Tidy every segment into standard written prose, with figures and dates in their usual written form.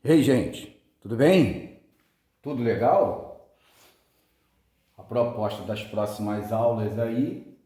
Ei, gente, tudo bem? Tudo legal? A proposta das próximas aulas aí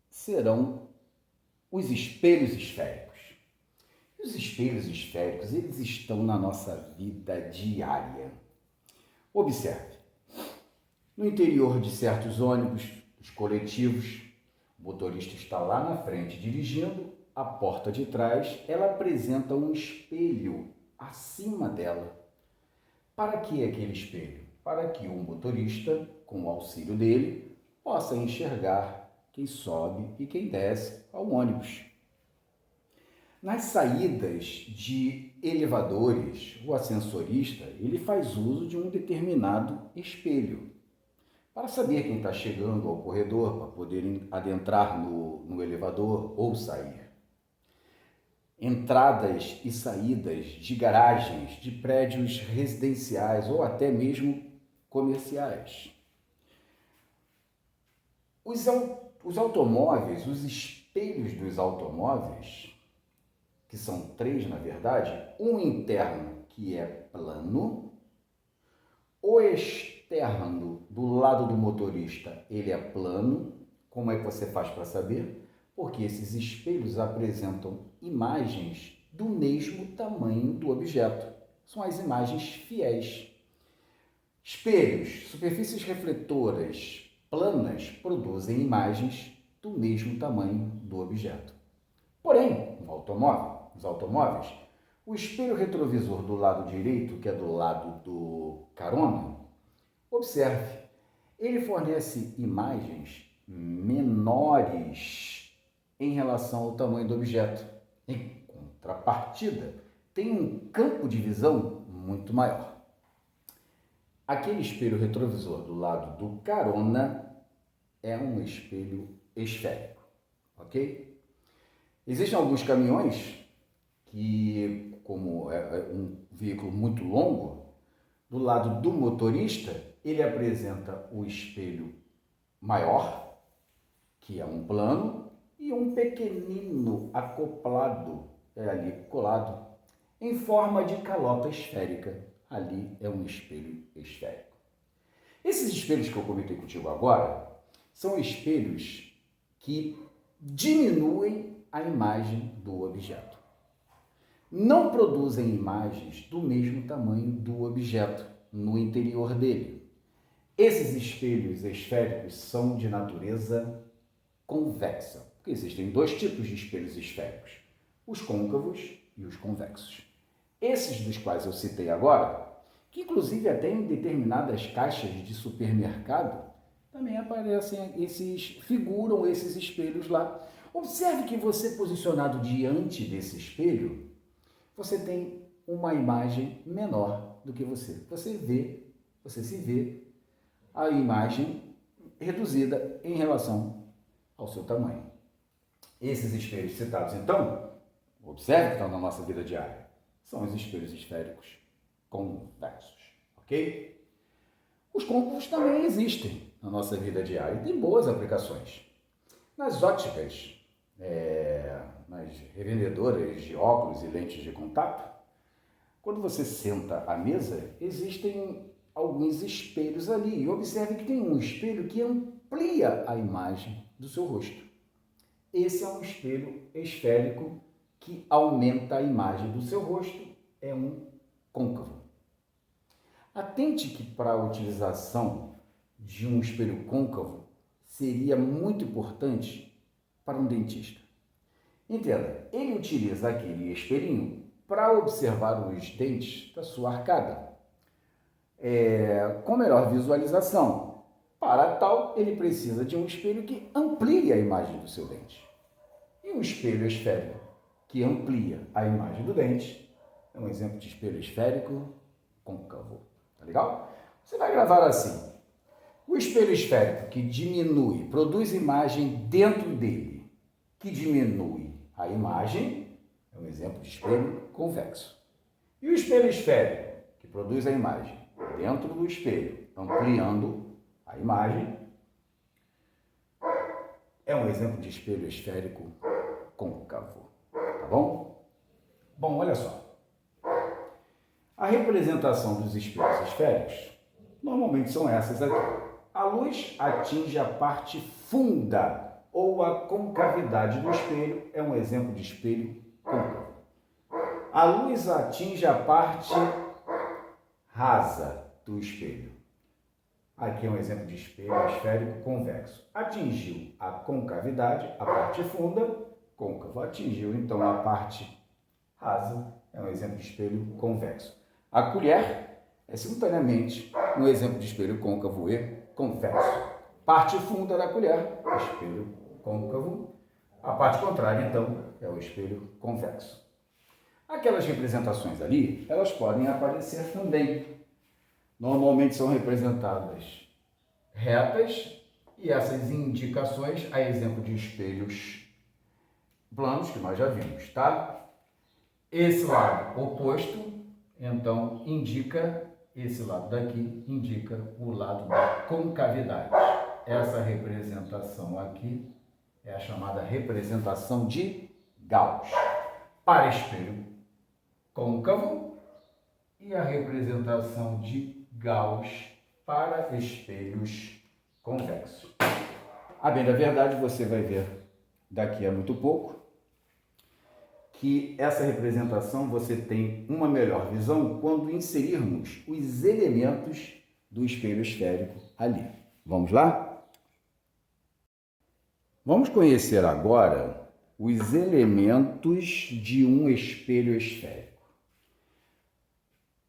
serão os espelhos esféricos. Os espelhos esféricos, eles estão na nossa vida diária. Observe, no interior de certos ônibus, dos coletivos, o motorista está lá na frente dirigindo, a porta de trás, ela apresenta um espelho acima dela. Para que aquele espelho? Para que o motorista, com o auxílio dele, possa enxergar quem sobe e quem desce ao ônibus. Nas saídas de elevadores, o ascensorista ele faz uso de um determinado espelho para saber quem está chegando ao corredor, para poder adentrar no elevador ou sair. Entradas e saídas de garagens, de prédios residenciais ou até mesmo comerciais. Os automóveis, os espelhos dos automóveis, que são três na verdade, um interno que é plano, o externo do lado do motorista ele é plano. Como é que você faz para saber? Porque esses espelhos apresentam imagens do mesmo tamanho do objeto. São as imagens fiéis. Espelhos, superfícies refletoras planas, produzem imagens do mesmo tamanho do objeto. Porém, nos automóveis, o espelho retrovisor do lado direito, que é do lado do carona, observe, ele fornece imagens menores em relação ao tamanho do objeto. Em contrapartida, tem um campo de visão muito maior. Aquele espelho retrovisor do lado do carona é um espelho esférico, ok? Existem alguns caminhões que, como é um veículo muito longo, do lado do motorista, ele apresenta o espelho maior, que é um plano, e um pequenino acoplado, ali colado, em forma de calota esférica. Ali é um espelho esférico. Esses espelhos que eu comentei contigo agora são espelhos que diminuem a imagem do objeto. Não produzem imagens do mesmo tamanho do objeto no interior dele. Esses espelhos esféricos são de natureza convexa, porque existem dois tipos de espelhos esféricos, os côncavos e os convexos. Esses dos quais eu citei agora, que inclusive até em determinadas caixas de supermercado, também aparecem figuram esses espelhos lá. Observe que você posicionado diante desse espelho, você tem uma imagem menor do que você. Você se vê a imagem reduzida em relação ao seu tamanho. Esses espelhos citados, então, observe que estão na nossa vida diária, são os espelhos esféricos convexos, ok? Os côncavos também existem na nossa vida diária e têm boas aplicações. Nas óticas, nas revendedoras de óculos e lentes de contato, quando você senta à mesa, existem alguns espelhos ali. E observe que tem um espelho que amplia a imagem do seu rosto. Esse é um espelho esférico que aumenta a imagem do seu rosto, é um côncavo. Atente que para a utilização de um espelho côncavo seria muito importante para um dentista. Entenda, ele utiliza aquele espelhinho para observar os dentes da sua arcada, com melhor visualização. Para tal, ele precisa de um espelho que amplie a imagem do seu dente. E um espelho esférico que amplia a imagem do dente é um exemplo de espelho esférico côncavo. Tá legal? Você vai gravar assim. O espelho esférico que diminui, produz imagem dentro dele, que diminui a imagem, é um exemplo de espelho convexo. E o espelho esférico que produz a imagem dentro do espelho, ampliando a imagem, é um exemplo de espelho esférico côncavo. Tá bom? Bom, olha só. A representação dos espelhos esféricos normalmente são essas aqui. A luz atinge a parte funda ou a concavidade do espelho, é um exemplo de espelho côncavo. A luz atinge a parte rasa do espelho. Aqui é um exemplo de espelho esférico convexo. Atingiu a concavidade, a parte funda, côncavo. Atingiu, então, a parte rasa, é um exemplo de espelho convexo. A colher é simultaneamente um exemplo de espelho côncavo e convexo. Parte funda da colher, espelho côncavo. A parte contrária, então, é o espelho convexo. Aquelas representações ali, elas podem aparecer também. Normalmente são representadas retas e essas indicações, a exemplo de espelhos planos, que nós já vimos, tá? Esse lado oposto, então, indica, esse lado daqui, indica o lado da concavidade. Essa representação aqui é a chamada representação de Gauss. Para espelho côncavo e a representação de Gauss para espelhos convexos. A bem da verdade, você vai ver daqui a muito pouco que essa representação você tem uma melhor visão quando inserirmos os elementos do espelho esférico ali. Vamos lá? Vamos conhecer agora os elementos de um espelho esférico.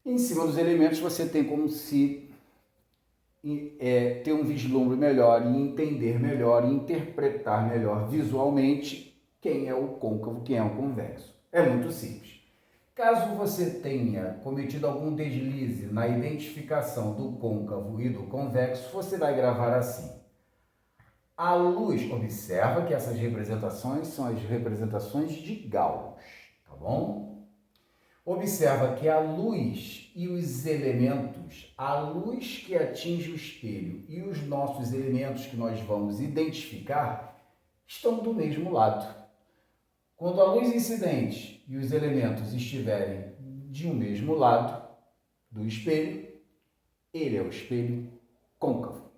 Em cima dos elementos você tem como se ter um vislumbre melhor e entender melhor e interpretar melhor visualmente quem é o côncavo, quem é o convexo. É muito simples. Caso você tenha cometido algum deslize na identificação do côncavo e do convexo, você vai gravar assim. A luz, observa que essas representações são as representações de Gauss, tá bom? Observa que a luz e os elementos, a luz que atinge o espelho e os nossos elementos que nós vamos identificar estão do mesmo lado. Quando a luz incidente e os elementos estiverem de um mesmo lado do espelho, ele é o espelho côncavo.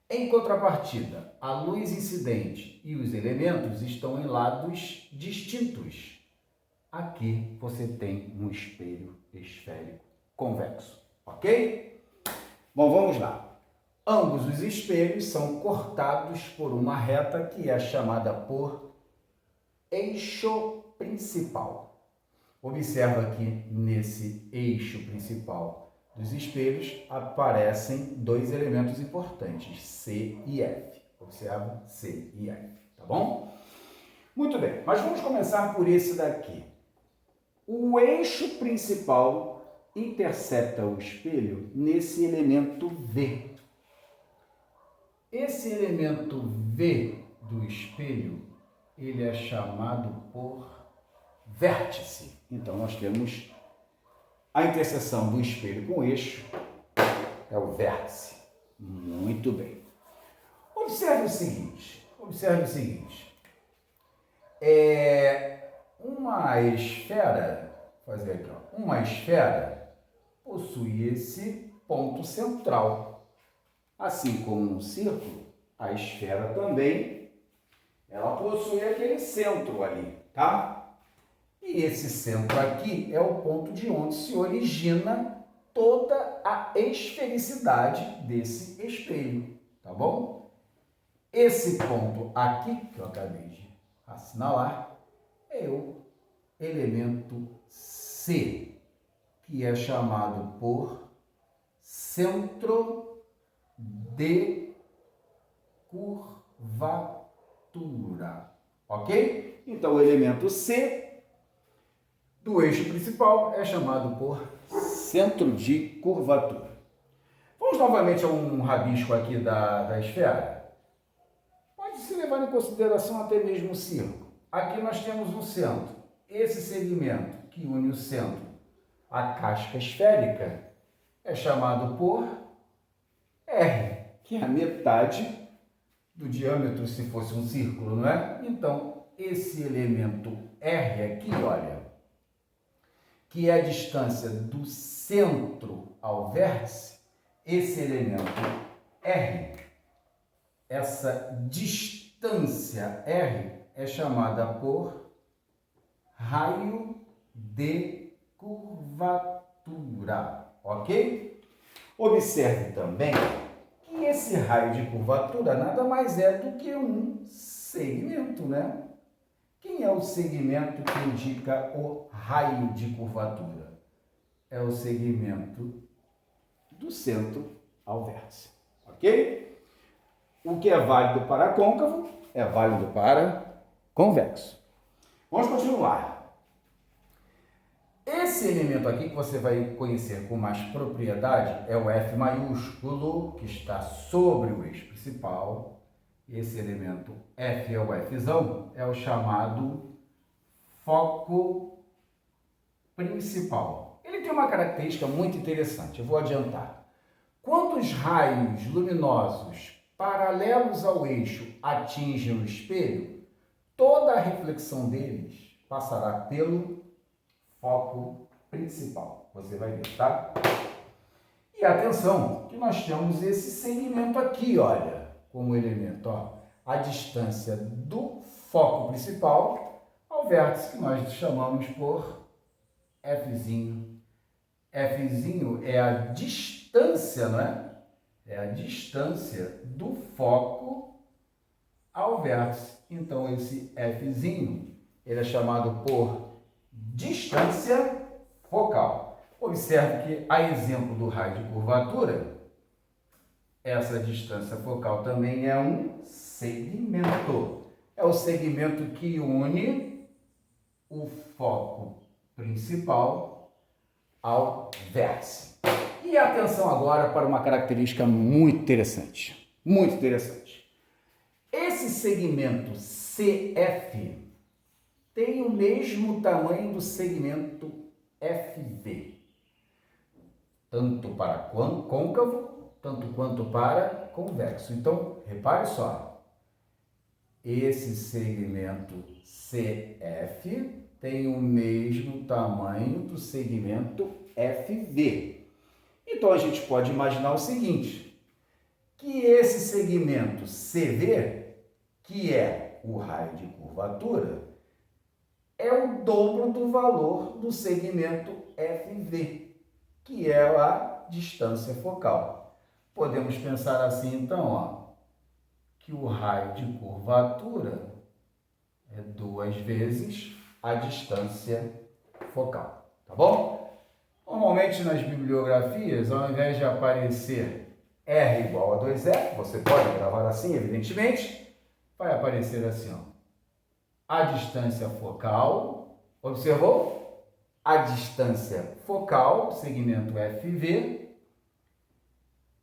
Em contrapartida, a luz incidente e os elementos estão em lados distintos. Aqui você tem um espelho esférico convexo, ok? Bom, vamos lá. Ambos os espelhos são cortados por uma reta que é chamada por eixo principal. Observa que nesse eixo principal dos espelhos aparecem dois elementos importantes, C e F. Observa C e F, tá bom? Muito bem, mas vamos começar por esse daqui. O eixo principal intercepta o espelho nesse elemento V. Esse elemento V do espelho, ele é chamado por vértice. Então, nós temos a interseção do espelho com o eixo, é o vértice. Muito bem. Observe o seguinte, uma esfera, fazer aqui, ó, uma esfera possui esse ponto central. Assim como no círculo, a esfera também, ela possui aquele centro ali, tá? E esse centro aqui é o ponto de onde se origina toda a esfericidade desse espelho, tá bom? Esse ponto aqui, que eu acabei de assinalar, é o elemento C, que é chamado por centro de curvatura, ok? Então, o elemento C do eixo principal é chamado por centro de curvatura. Vamos novamente a um rabisco aqui da esfera. Pode-se levar em consideração até mesmo o círculo. Aqui nós temos um centro. Esse segmento que une o centro à casca esférica é chamado por R, que é a metade do diâmetro se fosse um círculo, não é? Então, esse elemento R aqui, olha, que é a distância do centro ao vértice, esse elemento R, essa distância R é chamada por raio de curvatura, ok? Observe também que esse raio de curvatura nada mais é do que um segmento, né? Quem é o segmento que indica o raio de curvatura? É o segmento do centro ao vértice, ok? O que é válido para côncavo é válido para convexo. Vamos continuar. Esse elemento aqui que você vai conhecer com mais propriedade é o F maiúsculo, que está sobre o eixo principal. Esse elemento F é o Fzão, é o chamado foco principal. Ele tem uma característica muito interessante, eu vou adiantar. Quando os raios luminosos paralelos ao eixo atingem o espelho, toda a reflexão deles passará pelo foco principal. Você vai ver, tá? E atenção, que nós temos esse segmento aqui, olha, como elemento, ó, a distância do foco principal ao vértice, que nós chamamos por Fzinho. Fzinho é a distância, não é? É a distância do foco ao vértice. Então, esse Fzinho, ele é chamado por distância focal. Observe que, a exemplo do raio de curvatura, essa distância focal também é um segmento. É o segmento que une o foco principal ao vértice. E atenção agora para uma característica muito interessante. Muito interessante. Esse segmento CF tem o mesmo tamanho do segmento FV, tanto para côncavo, tanto quanto para convexo. Então, repare só, esse segmento CF tem o mesmo tamanho do segmento FV. Então, a gente pode imaginar o seguinte, que esse segmento CV, que é o raio de curvatura, é o dobro do valor do segmento FV, que é a distância focal. Podemos pensar assim, então, ó, que o raio de curvatura é 2 vezes a distância focal, tá bom? Normalmente nas bibliografias, ao invés de aparecer R igual a 2F, você pode gravar assim, evidentemente, vai aparecer assim, ó, a distância focal, observou? A distância focal, segmento FV,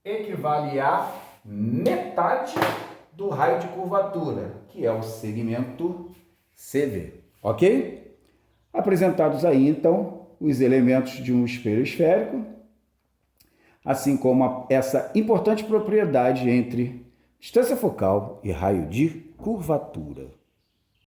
equivale a metade do raio de curvatura, que é o segmento CV, ok? Apresentados aí, então, os elementos de um espelho esférico, assim como essa importante propriedade entre distância focal e raio de curvatura.